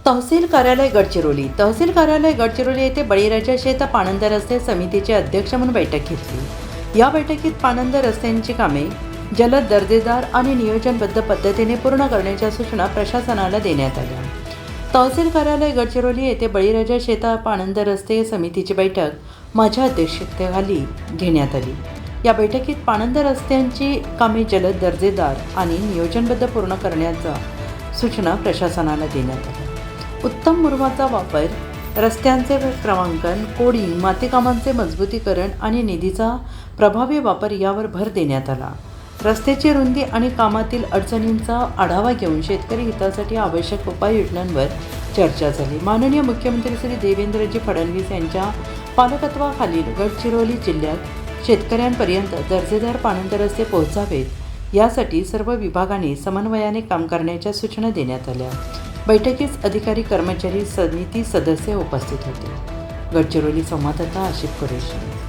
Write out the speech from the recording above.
तहसील कार्यालय गडचिरोली येथे बळीराजा शेत पाणंद रस्ते समितीचे अध्यक्ष म्हणून बैठक घेतली। या बैठकीत पाणंद रस्त्यांची कामे जलद, दर्जेदार आणि नियोजनबद्ध पद्धतीने पूर्ण करण्याच्या सूचना प्रशासनाला देण्यात आल्या। तहसील कार्यालय गडचिरोली येथे बळीराजा शेत पाणंद रस्ते समितीची बैठक माझ्या अध्यक्षतेखाली घेण्यात आली। या बैठकीत पाणंद रस्त्यांची कामे जलद, दर्जेदार आणि नियोजनबद्ध पूर्ण करण्याच्या सूचना प्रशासनाला देण्यात आल्या। उत्तम मुरुमाचा वापर, रस्त्यांचे क्रमांकन, कोडिंग, मातीकामांचे मजबूतीकरण आणि निधीचा प्रभावी वापर यावर भर देण्यात आला। रस्त्याची रुंदी आणि कामातील अडचणींचा आढावा घेऊन शेतकरी हितासाठी आवश्यक उपाययोजनांवर चर्चा झाली। माननीय मुख्यमंत्री श्री देवेंद्रजी फडणवीस यांच्या पालकत्वाखालील गडचिरोली जिल्ह्यात शेतकऱ्यांपर्यंत दर्जेदार पाणंद रस्ते पोहोचावेत यासाठी सर्व विभागांनी समन्वयाने काम करण्याच्या सूचना देण्यात आल्या। बैठकीस अधिकारी, कर्मचारी, समिती सदस्य उपस्थित होते। गडचिरोली संवाददाता आशिफ कुरेशी।